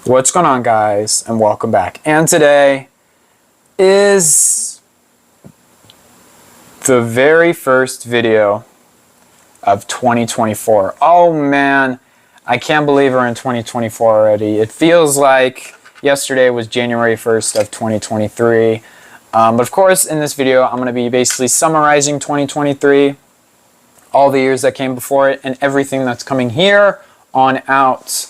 What's going on, guys, and welcome back. And today is the very first video of 2024. Oh man, I can't believe we're in 2024 already. It feels like yesterday was January 1st of 2023. But of course, in this video, I'm going to be basically summarizing 2023, all the years that came before it, and everything that's coming here on out.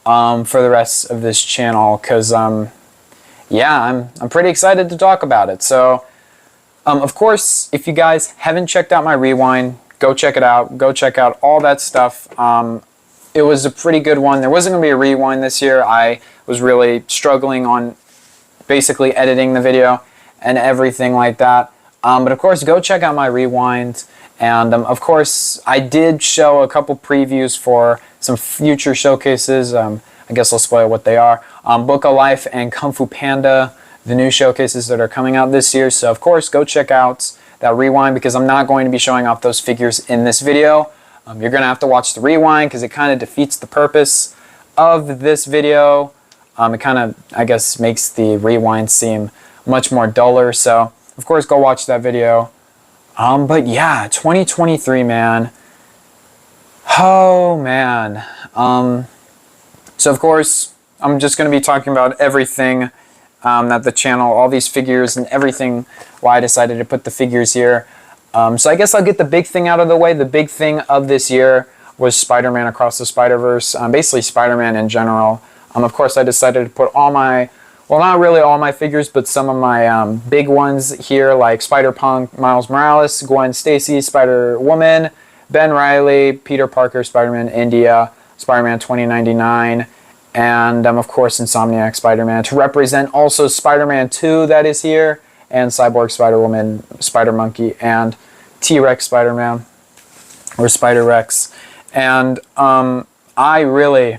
For the rest of this channel, because yeah, I'm pretty excited to talk about it. So of course, if you guys haven't checked out my rewind, go check it out. Go check out all that stuff. It was a pretty good one. There wasn't going to be a rewind this year. I was really struggling on basically editing the video and everything like that. But of course, go check out my rewind. And of course, I did show a couple previews for some future showcases. I guess I'll spoil what they are. Book of Life and Kung Fu Panda, the new showcases that are coming out this year. So of course, go check out that rewind, because I'm not going to be showing off those figures in this video. You're going to have to watch the rewind, because it kind of defeats the purpose of this video. It kind of, I guess, makes the rewind seem much more duller. So of course, go watch that video. But yeah, 2023, man. Oh, man. So, of course, I'm just going to be talking about everything that the channel, all these figures and everything, why I decided to put the figures here. So I guess I'll get the big thing out of the way. The big thing of this year was Spider-Man Across the Spider-Verse, basically Spider-Man in general. Of course, I decided to put all my, well, not really all my figures, but some of my big ones here, like Spider-Punk, Miles Morales, Gwen Stacy, Spider-Woman, Ben Reilly, Peter Parker, Spider-Man India, Spider-Man 2099, and of course Insomniac Spider-Man, to represent also Spider-Man 2 that is here, and Cyborg Spider-Woman, Spider-Monkey, and T-Rex Spider-Man, or Spider-Rex. And I really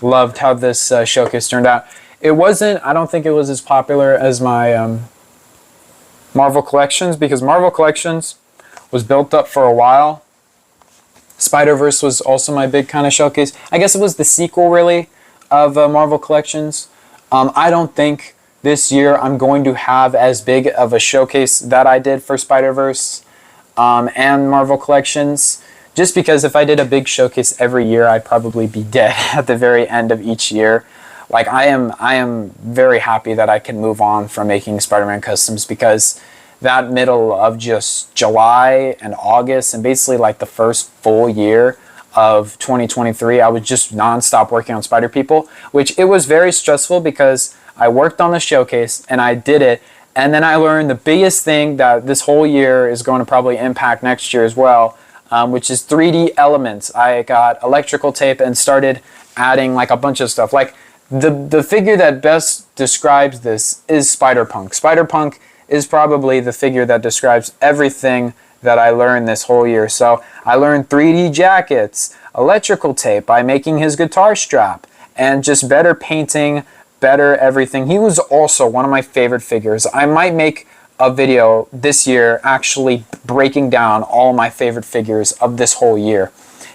loved how this showcase turned out. It wasn't, I don't think it was as popular as my Marvel Collections, because Marvel Collections was built up for a while. Spider-Verse was also my big kind of showcase. I guess it was the sequel, really, of Marvel Collections. I don't think this year I'm going to have as big of a showcase that I did for Spider-Verse and Marvel Collections, just because if I did a big showcase every year, I'd probably be dead at the very end of each year. Like, I am very happy that I can move on from making Spider-Man customs, because that middle of just July and August, and basically like the first full year of 2023, I was just nonstop working on Spider People, which it was very stressful, because I worked on the showcase and I did it, and then I learned the biggest thing that this whole year is going to probably impact next year as well, which is 3D elements. I got electrical tape and started adding like a bunch of stuff. Like, the figure that best describes this is Spider-Punk. Spider-Punk is probably the figure that describes everything that I learned this whole year. So I learned 3D jackets, electrical tape by making his guitar strap, and just better painting, better everything. He was also one of my favorite figures. I might make a video this year actually breaking down all my favorite figures of this whole year,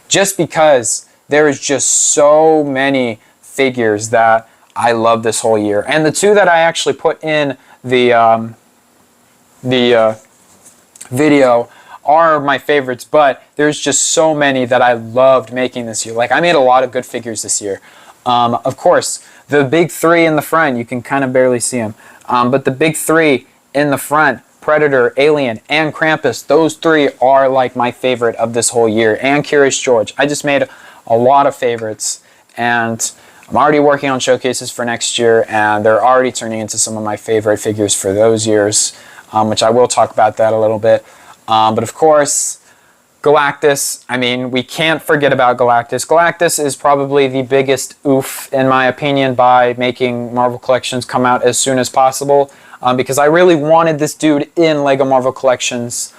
just because there is just so many figures that I love this whole year. And the two that I actually put in the video are my favorites, but there's just so many that I loved making this year. Like, I made a lot of good figures this year. Of course, the big three in the front, you can kind of barely see them, but the big three in the front, Predator, Alien, and Krampus, those three are like my favorite of this whole year, and Curious George. I just made a lot of favorites, and I'm already working on showcases for next year, and they're already turning into some of my favorite figures for those years, which I will talk about that a little bit. But of course, Galactus, I mean, we can't forget about Galactus. Galactus is probably the biggest oof, in my opinion, by making Marvel Collections come out as soon as possible, because I really wanted this dude in LEGO Marvel Collections.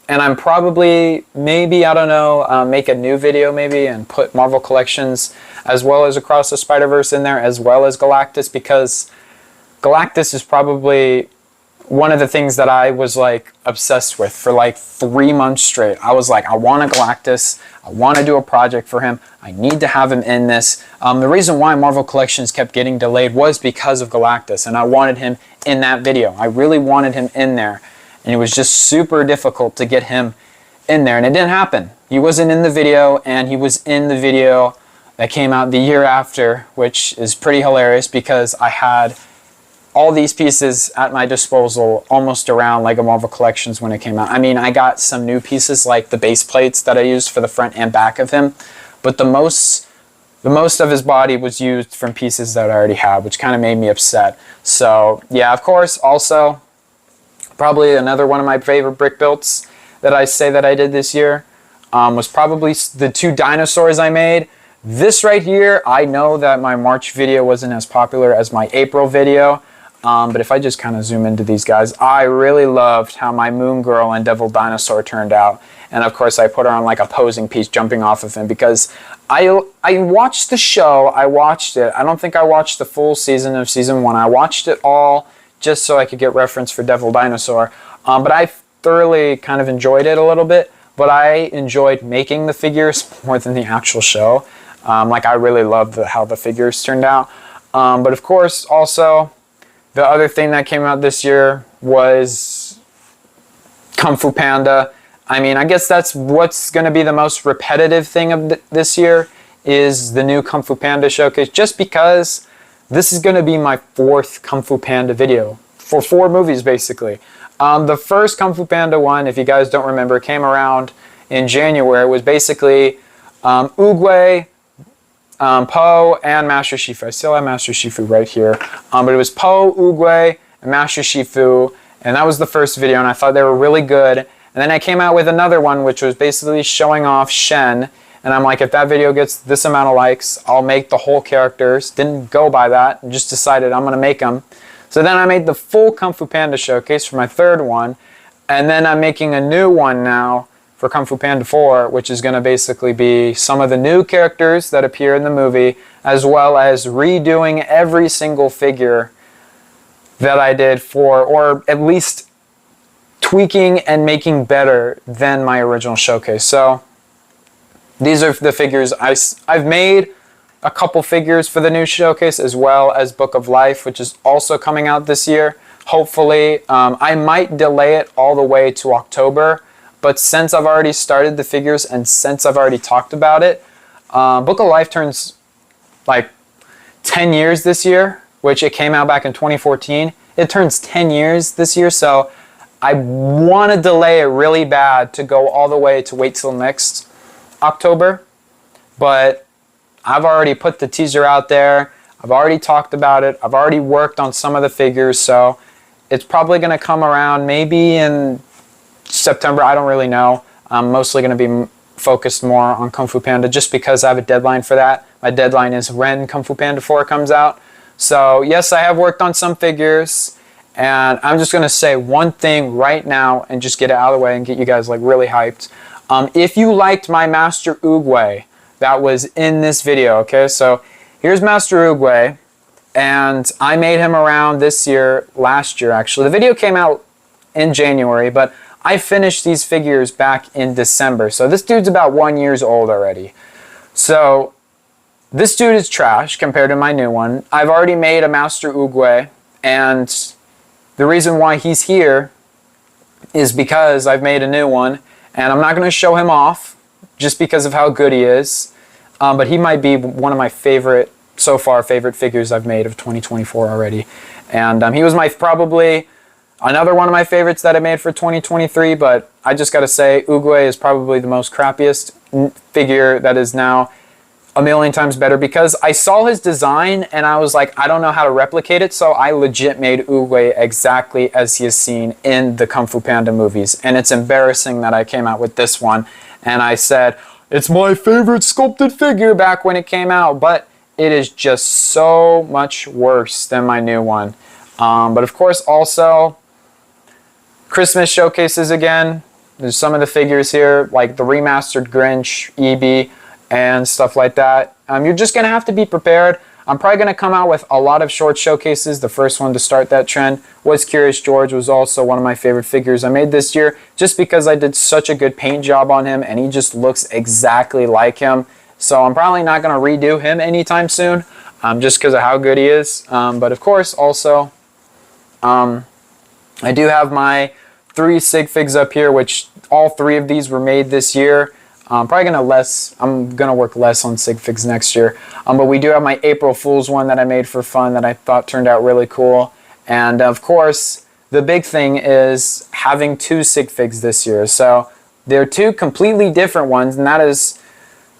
And I'm probably, maybe, I don't know, make a new video maybe and put Marvel Collections as well as Across the Spider-Verse in there, as well as Galactus, because Galactus is probably one of the things that I was like obsessed with for like 3 months straight. I was like, I want a Galactus. I want to do a project for him. I need to have him in this. The reason why Marvel Collections kept getting delayed was because of Galactus, and I wanted him in that video. I really wanted him in there, and it was just super difficult to get him in there, and it didn't happen. He wasn't in the video, and he was in the video that came out the year after, which is pretty hilarious because I had all these pieces at my disposal almost around LEGO Marvel Collections when it came out. I mean, I got some new pieces like the base plates that I used for the front and back of him, but the most of his body was used from pieces that I already had, which kind of made me upset. So yeah, of course, also probably another one of my favorite brick builds that I say that I did this year was probably the 2 dinosaurs I made. This right here, I know that my March video wasn't as popular as my April video, but if I just kind of zoom into these guys, I really loved how my Moon Girl and Devil Dinosaur turned out. And of course I put her on like a posing piece jumping off of him because I watched the show, I watched it. I don't think I watched the full season of season 1. I watched it all just so I could get reference for Devil Dinosaur. But I thoroughly kind of enjoyed it a little bit, but I enjoyed making the figures more than the actual show. Like I really loved how the figures turned out. But of course also, the other thing that came out this year was Kung Fu Panda. I mean, I guess that's what's going to be the most repetitive thing of this year is the new Kung Fu Panda showcase, just because this is going to be my 4th Kung Fu Panda video for 4 movies basically. The first Kung Fu Panda one, if you guys don't remember, came around in January. It was basically Oogway, Po, and Master Shifu. I still have Master Shifu right here. But it was Po, Oogway, and Master Shifu, and that was the first video, and I thought they were really good. And then I came out with another one, which was basically showing off Shen, and I'm like, if that video gets this amount of likes, I'll make the whole characters. Didn't go by that, and just decided I'm going to make them. So then I made the full Kung Fu Panda showcase for my 3rd one, and then I'm making a new one now for Kung Fu Panda 4, which is going to basically be some of the new characters that appear in the movie, as well as redoing every single figure that I did for, or at least tweaking and making better than my original showcase. So these are the figures. I've made a couple figures for the new showcase, as well as Book of Life, which is also coming out this year. Hopefully, I might delay it all the way to October, but since I've already started the figures and since I've already talked about it, Book of Life turns like 10 years this year, which it came out back in 2014. It turns 10 years this year, so I want to delay it really bad to go all the way to wait till next October. But I've already put the teaser out there. I've already talked about it. I've already worked on some of the figures, so it's probably going to come around maybe in September. I don't really know. I'm mostly going to be focused more on Kung Fu Panda just because I have a deadline for that. My deadline is when Kung Fu Panda 4 comes out. So yes, I have worked on some figures, and I'm just going to say one thing right now and just get it out of the way and get you guys like really hyped. If you liked my Master Oogway that was in this video, okay, so here's Master Oogway, and I made him around last year actually. The video came out in January, but I finished these figures back in December. So this dude's about 1 year old already. So this dude is trash compared to my new one. I've already made a Master Oogway, and the reason why he's here is because I've made a new one, and I'm not going to show him off just because of how good he is. But he might be one of my favorite figures I've made of 2024 already. And he was probably another one of my favorites that I made for 2023, but I just got to say, Oogway is probably the most crappiest figure that is now a million times better, because I saw his design and I was like, I don't know how to replicate it, so I legit made Oogway exactly as he is seen in the Kung Fu Panda movies. And it's embarrassing that I came out with this one and I said, it's my favorite sculpted figure back when it came out, but it is just so much worse than my new one. But of course, also, Christmas showcases again. There's some of the figures here, like the remastered Grinch, Eevee, and stuff like that. You're just going to have to be prepared. I'm probably going to come out with a lot of short showcases. The first one to start that trend was Curious George, was also one of my favorite figures I made this year, just because I did such a good paint job on him and he just looks exactly like him. So I'm probably not going to redo him anytime soon, just because of how good he is. But of course, also, I do have my 3 sig figs up here, which all 3 of these were made this year. I'm gonna work less on sig figs next year. But we do have my April Fool's one that I made for fun that I thought turned out really cool. And of course, the big thing is having 2 sig figs this year. So they're 2 completely different ones, and that is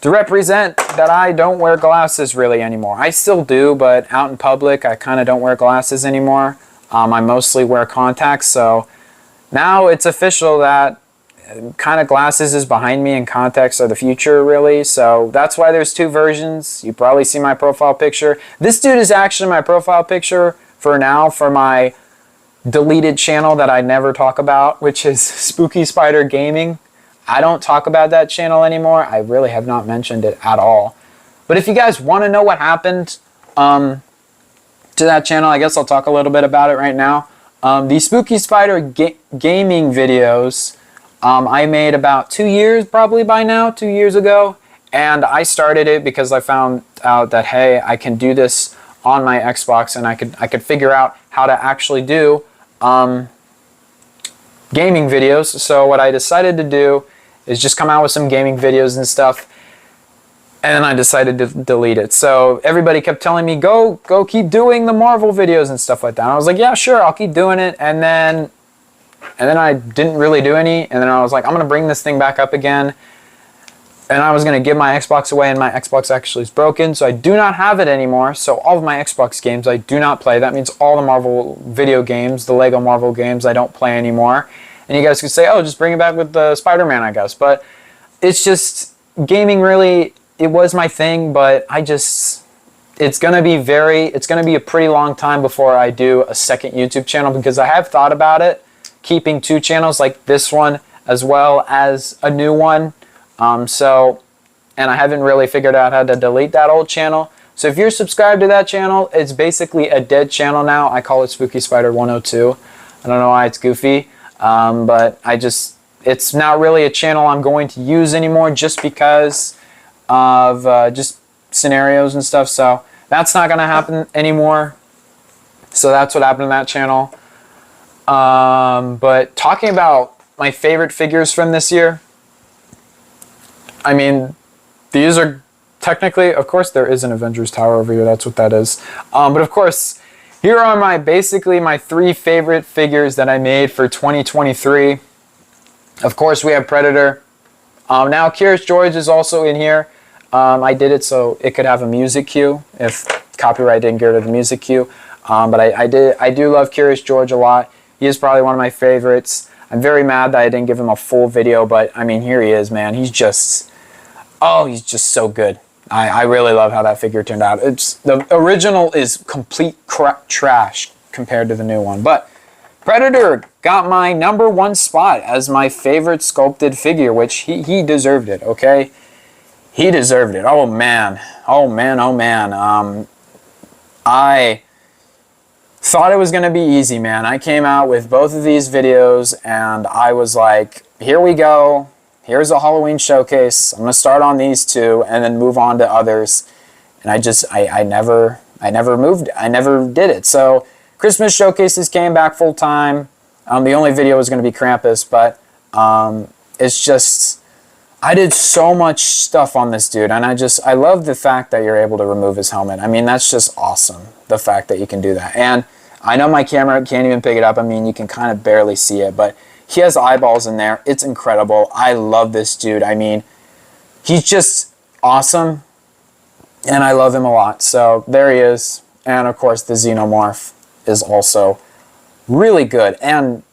to represent that I don't wear glasses really anymore. I still do, but out in public, I kind of don't wear glasses anymore. I mostly wear contacts, so now it's official that kind of glasses is behind me and contacts are the future, really. So that's why there's 2 versions. You probably see my profile picture. This dude is actually my profile picture for now for my deleted channel that I never talk about, which is Spooky Spider Gaming. I don't talk about that channel anymore. I really have not mentioned it at all. But if you guys want to know what happened to that channel, I guess I'll talk a little bit about it right now. The Spooky Spider Gaming videos, I made about 2 years, probably by now, 2 years ago. And I started it because I found out that, hey, I can do this on my Xbox, and I could figure out how to actually do gaming videos. So what I decided to do is just come out with some gaming videos and stuff. And then I decided to delete it. So everybody kept telling me, go keep doing the Marvel videos and stuff like that. And I was like, yeah, sure, I'll keep doing it. And then I didn't really do any. And then I was like, I'm going to bring this thing back up again. And I was going to give my Xbox away, and my Xbox actually is broken. So I do not have it anymore. So all of my Xbox games I do not play. That means all the Marvel video games, the Lego Marvel games, I don't play anymore. And you guys could say, oh, just bring it back with the Spider-Man, I guess. But it's just, gaming really, it was my thing, but it's going to be a pretty long time before I do a second YouTube channel, because I have thought about it, keeping 2 channels like this one as well as a new one. And I haven't really figured out how to delete that old channel. So if you're subscribed to that channel, it's basically a dead channel now. I call it Spooky Spider 102. I don't know why it's goofy, but it's not really a channel I'm going to use anymore, just because of just scenarios and stuff. So that's not going to happen anymore. So that's what happened to that channel. But talking about my favorite figures from this year, I mean, these are technically, of course, there is an Avengers Tower over here. That's what that is. But of course, here are basically my 3 favorite figures that I made for 2023. Of course, we have Predator. Now, Curious George is also in here. I did it so it could have a music cue if copyright didn't get rid of the music cue. But I do love Curious George a lot. He is probably one of my favorites. I'm very mad that I didn't give him a full video, but I mean, here he is, man. He's just so good. I really love how that figure turned out. The original is complete trash compared to the new one. But Predator got my #1 spot as my favorite sculpted figure, which he deserved it, okay? He deserved it. Oh, man. Oh, man. Oh, man. I thought it was going to be easy, man. I came out with both of these videos, and I was like, here we go. Here's a Halloween showcase. I'm going to start on these 2 and then move on to others. And I never did it. So Christmas showcases came back full time. The only video was going to be Krampus, but it's just, I did so much stuff on this dude, and I love the fact that you're able to remove his helmet. I mean, that's just awesome, the fact that you can do that. And I know my camera can't even pick it up. I mean, you can kind of barely see it, but he has eyeballs in there. It's incredible. I love this dude. I mean, he's just awesome, and I love him a lot. So there he is. And of course, the Xenomorph is also really good. And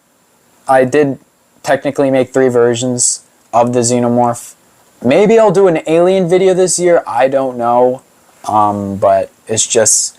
I did technically make 3 versions of the Xenomorph. Maybe I'll do an Alien video this year. I don't know. But it's just,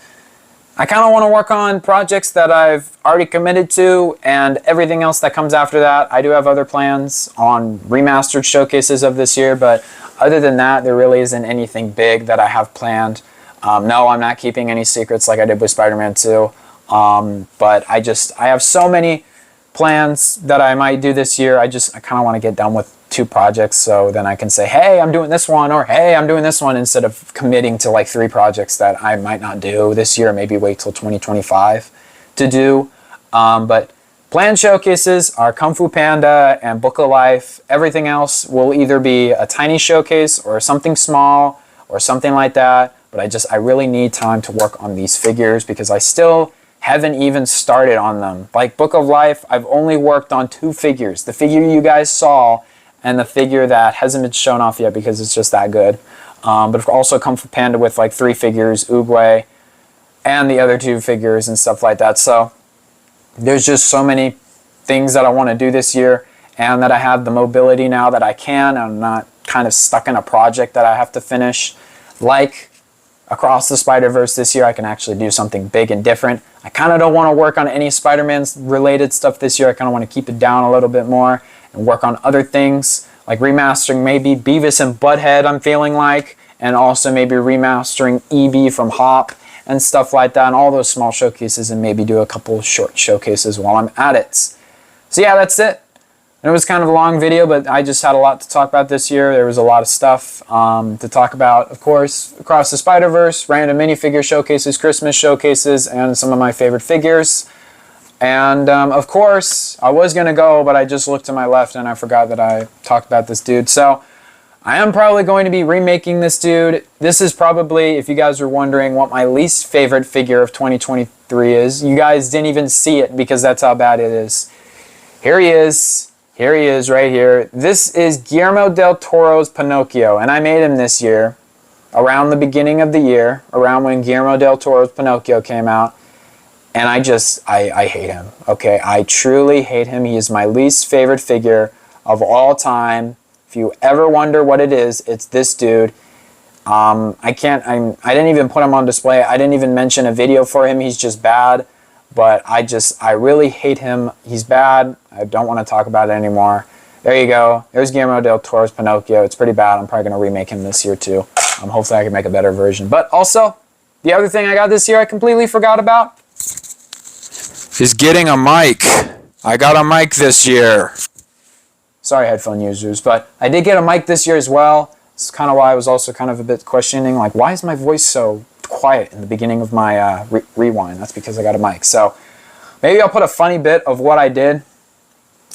I kind of want to work on projects that I've already committed to, and everything else that comes after that. I do have other plans on remastered showcases of this year, but other than that, there really isn't anything big that I have planned. No, I'm not keeping any secrets like I did with Spider-Man 2. But I have so many plans that I might do this year. I kind of want to get done with 2 projects, so then I can say, hey, I'm doing this one, or hey, I'm doing this one, instead of committing to like 3 projects that I might not do this year, maybe wait till 2025 to do. But planned showcases are Kung Fu Panda and Book of Life. Everything else will either be a tiny showcase or something small or something like that. But I really need time to work on these figures because I still haven't even started on them. Like Book of Life, I've only worked on 2 figures. The figure you guys saw and the figure that hasn't been shown off yet because it's just that good. But I've also Kung Fu Panda with like 3 figures, Oogway, and the other 2 figures and stuff like that. So there's just so many things that I want to do this year, and that I have the mobility now that I can. I'm not kind of stuck in a project that I have to finish. Like Across the Spider-Verse this year, I can actually do something big and different. I kind of don't want to work on any Spider-Man related stuff this year. I kind of want to keep it down a little bit more and work on other things, like remastering maybe Beavis and Butthead, I'm feeling like, and also maybe remastering EB from Hop and stuff like that, and all those small showcases, and maybe do a couple short showcases while I'm at it. So yeah, that's it. And it was kind of a long video, but I just had a lot to talk about this year. There was a lot of stuff to talk about. Of course, Across the Spider-Verse, random minifigure showcases, Christmas showcases, and some of my favorite figures. And of course, I was going to go, but I just looked to my left and I forgot that I talked about this dude. So I am probably going to be remaking this dude. This is probably, if you guys were wondering what my least favorite figure of 2023 is, you guys didn't even see it because that's how bad it is. Here he is. Here he is right here. This is Guillermo del Toro's Pinocchio, and I made him this year, around the beginning of the year, around when Guillermo del Toro's Pinocchio came out. And I hate him, okay? I truly hate him. He is my least favorite figure of all time. If you ever wonder what it is, it's this dude. I didn't even put him on display. I didn't even mention a video for him. He's just bad. But I really hate him. He's bad. I don't want to talk about it anymore. There you go. There's Guillermo del Toro's Pinocchio. It's pretty bad. I'm probably going to remake him this year too. Hopefully I can make a better version. But also, the other thing I got this year I completely forgot about is getting a mic. I got a mic this year. Sorry, headphone users, but I did get a mic this year as well. It's kind of why I was also kind of a bit questioning, like, why is my voice so quiet in the beginning of my rewind? That's because I got a mic. So maybe I'll put a funny bit of what I did.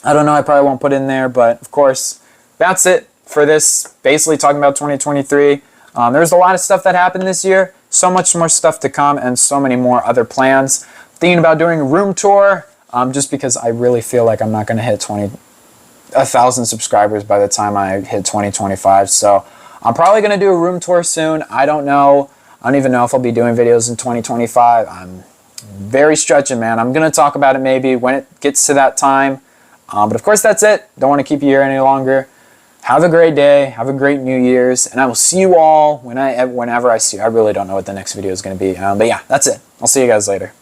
I don't know, I probably won't put it in there, but of course, that's it for this, basically talking about 2023. There's a lot of stuff that happened this year, so much more stuff to come, and so many more other plans. Thinking about doing a room tour, just because I really feel like I'm not going to hit 1,000 subscribers by the time I hit 2025. So I'm probably going to do a room tour soon. I don't know. I don't even know if I'll be doing videos in 2025. I'm very stretching, man. I'm going to talk about it maybe when it gets to that time. But of course, that's it. Don't want to keep you here any longer. Have a great day. Have a great New Year's. And I will see you all whenever I see you. I really don't know what the next video is going to be. But yeah, that's it. I'll see you guys later.